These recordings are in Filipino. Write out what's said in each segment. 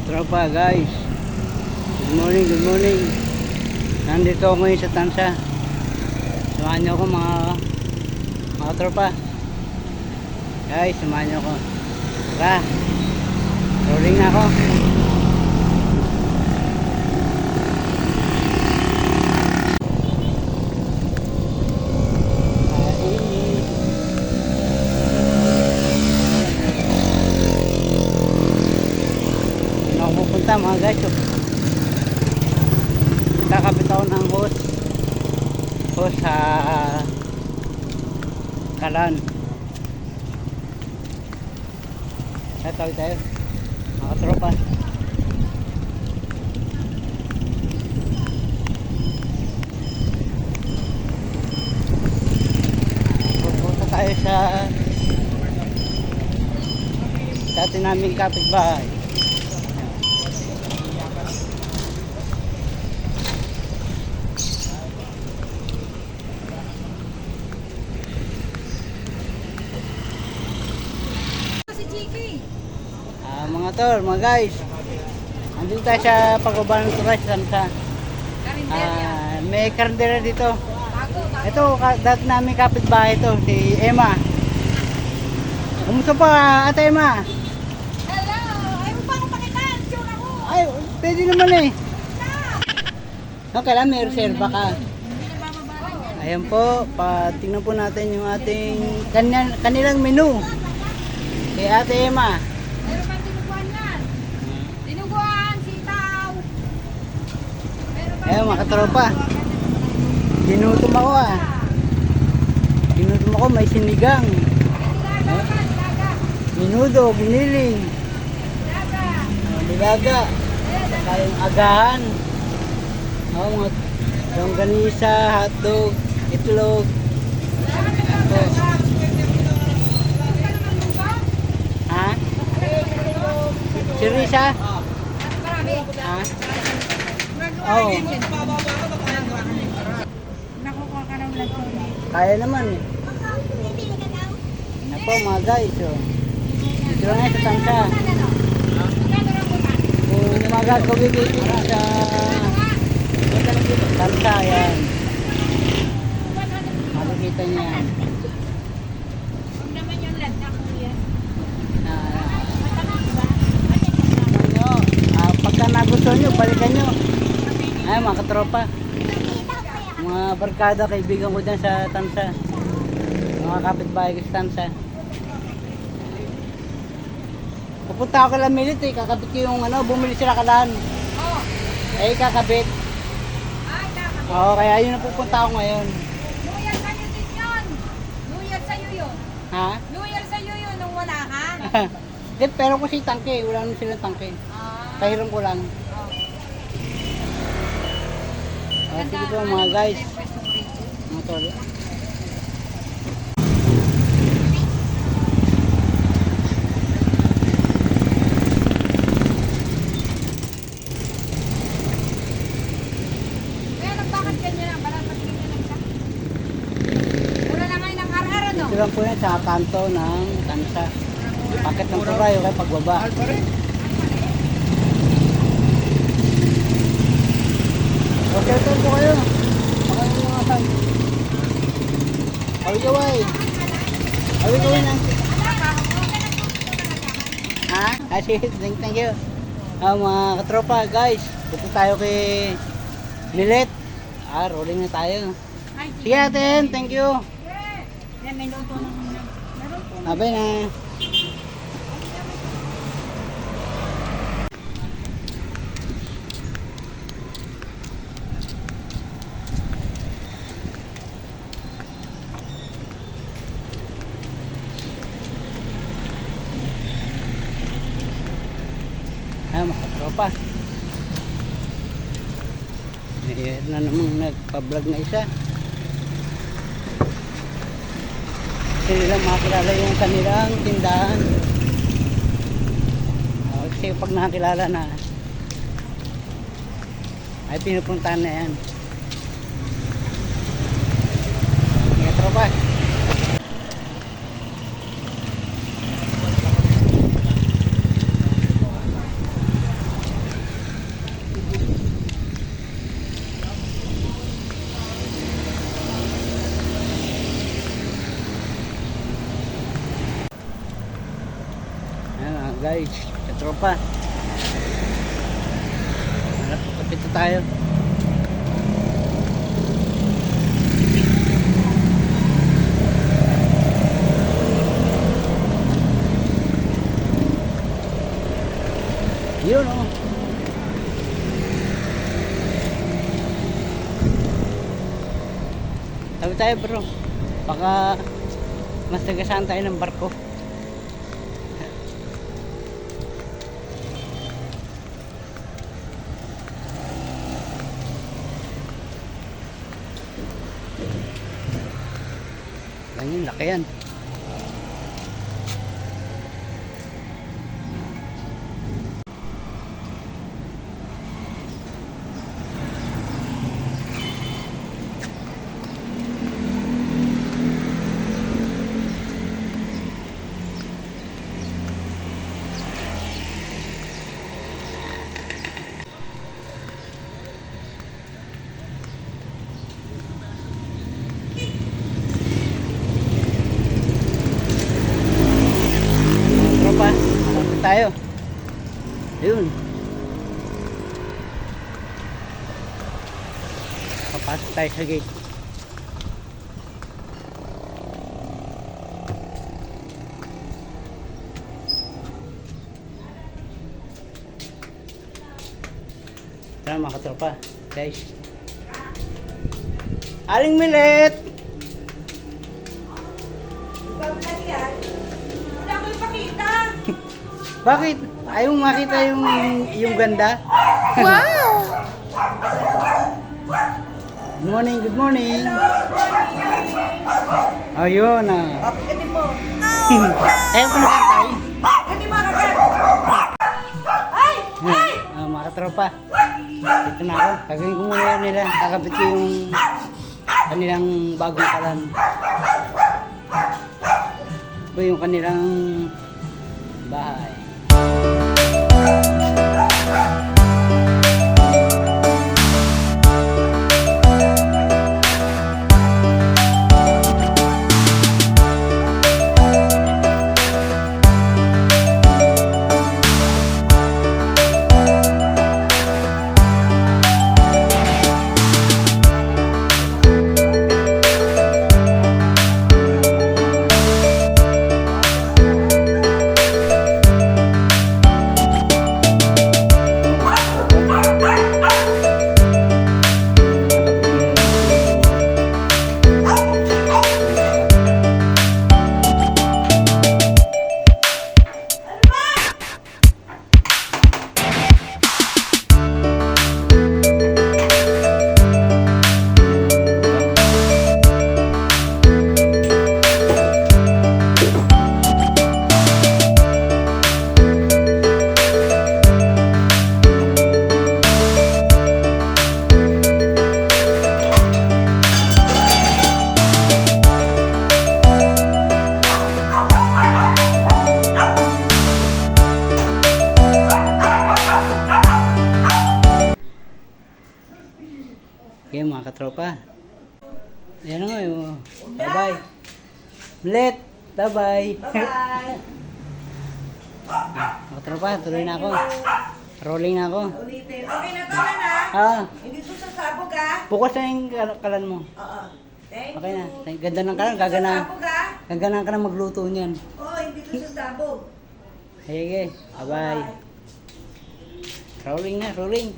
Tropa guys, good morning, good morning. Nandito ako ngayon sa Tansa. Samahan niyo ako mga tropa. Guys, samahan niyo ako. Tara, rolling na ako. Pupunta mga guys, kakapit ako ng hose sa Kalan. Tawid tayo mga tropa. Pupunta tayo sa atin naming kapitbahay. Mga tol, mga guys, andun tayo sa pagbaba ng turas sa may karindera dito. Ito, dati namin kapitbahay ito, si Emma. Kumusta pa, ate Emma? Hello! Ayaw mo pa akong pakitaan, sure ako! Ay, pwede naman eh. Okay lang, may reserva ka. Hindi na bababaran yan. Ayan po, tingnan po natin yung ating kanilang menu kay ate Emma. Meron pa tinuguan yan. Tinuguan, sitaw. Ayan mga katropa, ginutom ako ginutom ako, may sinigang, minudo, giniling, nilaga, saka yung agahan, mga longganisa, hotdog, itlog. Ha? Si Risa? Ha? Oo. Nakukuha ka ng vlog ko. Kaya naman eh. Yan po mga guys. Dito lang sa Tansa. Kung magagawin dito sa Tansa, yan. Makikita niya yan. Huwag naman yung lag na kuya. Pagka nagustuhan nyo, balikan nyo. Ay mga katropa, mga barkada, kaibigan ko dyan sa Tansa, mga kapitbahay ko sa Tansa. Pupunta ako kay Milit eh, kakabit ko yung bumili sila Kalan. Oh. Eh kakabit. Ay, kakabit. Oo, kaya yun na pupunta ako ngayon. New Year sa'yo din yun. New Year sa'yo yun. Ha? New Year sa'yo yun nung wala ka. Pero kasi tangke, wala naman silang tangke. Kahiram ko lang. Sige po mga guys, mga tol. Kaya bakit ganyan ang balat pag ganyan ang isa? Mura na ngayon ang RR ano? Ito lang po yan sa kanto ng Tansa. Paket ng turay, okay, pagbaba. Okay, ito po kayo. Mga mga kan. Awigaway. Awigaway na. Ha? Sige, thank you. Mga katropa, guys. Punta tayo kay Milet. Rolling na tayo. Sige atin, thank you. Yan, may luto na muna. Meron po. Abay na. Mga katropa, ayan na namang nagpa-vlog na isa. Kasi nila makakilala yung kanilang tindahan. Kasi pag nakakilala na ay pinupuntahan na yan. Mga tropa, Guys, katropa. Kapit na tayo. Yun oh. Tabi tayo bro. Baka mas tagasaan tayo ng barko. Ganyan, laki yan. Tropa, malapit tayo. Ayun. Papasok tayo sa gate. Tara mga katropa, guys. Aling Milet! Bakit? Ayaw mo makita yung ganda? Wow! Good morning, good morning. Ayun ah. Pagkati mo. Ayaw ko na tayo. Pagkati mo agad. Ay! Ay! Mga katropa. Dito na ako. Gagawin ko muna nila. Kakabit ko yung kanilang bagong kalan. Ito yung kanilang bahay. Okay mga katropa. Ayan na nga yun. Bye bye. Milet. Bye bye. Bye! Mga katropa, tuloy na ako. Rolling na ako. Ulitin. Okay na to na. Ah, Hindi to sasabog ah. bukas na yung kalan mo. Oo. Thank Okay na. you. Ganda ng kalan. Hindi to Gagana. sasabog ah. Gagana ka na magluto niyan. Oo, hindi to sasabog. Sige. Bye bye. Rolling na. Rolling.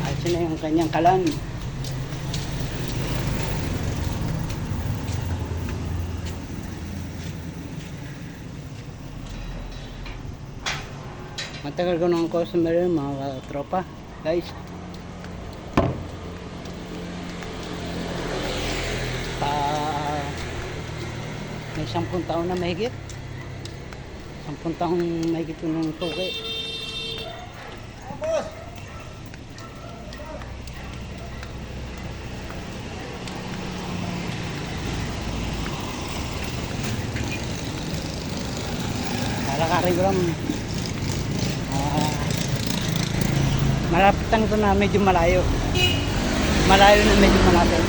Ayos na yung kanyang kalan. Matagal ko ng customer yun, mga tropa. Guys. May 10 taon na mahigit. 10 taon mahigit ko ng suki. Lalakarin ko lang. Malapitan ko na medyo malayo. Malayo na medyo malapit.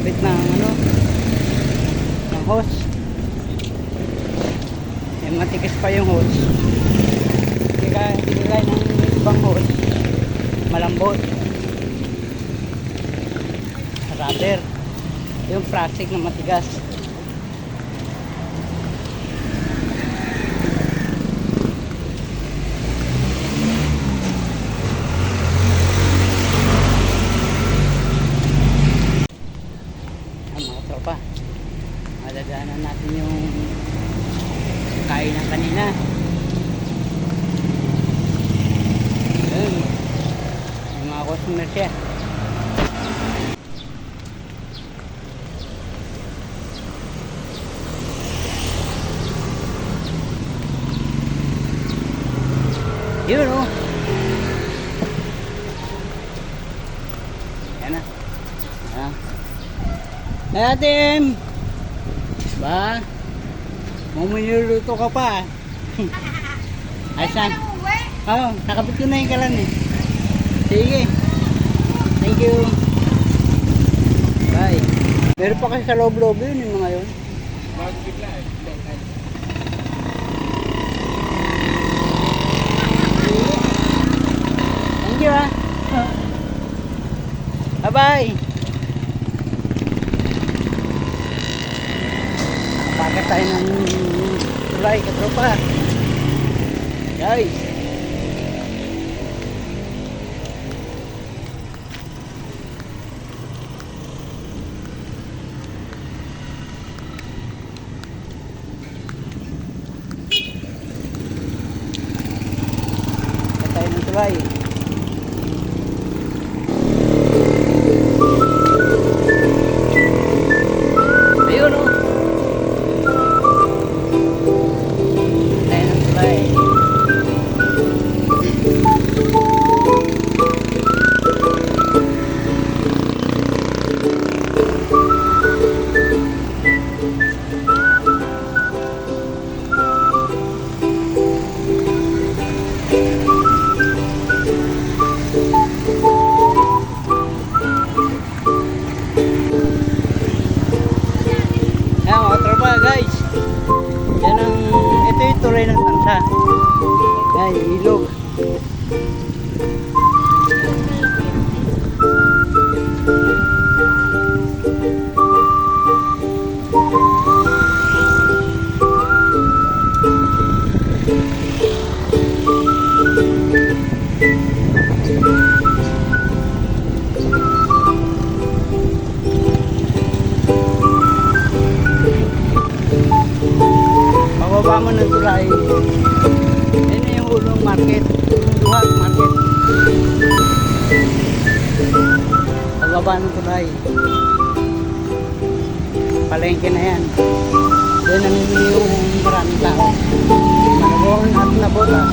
magkabit ng ano, ng hose. Eh, matigas pa yung hose. Kaya hinilay ng ibang hose, malambot. Rubber. Yung plastic na matigas. Mga tropa, madadaanan natin yung kainan kanina. Ayun, yung mga customer siya. Yun o. Yan na. Natin! Ba? Mamululuto ka pa. Ay, saan? Oo, nakabit ko na yung kalan eh. Sige. Thank you. Bye. Meron pa kasi sa loob-loob yun yung mga yun. Thank you ah. Bye-bye. Nakapagat tayo ng tulay, katropa. Guys. Pagat tayo ng tulay. Ayun o. Tayo ng tulay. Ayan mga tropa guys. Yan ang, ito yung tulay ng tansa. Yan yung ilog. Pababa mo ng tulay. Ayun na yung hulong market. Yung duhat market. Pababa ng tulay. Palengke na yan. Doon ang yung maraming tao. Malabon at nabotas.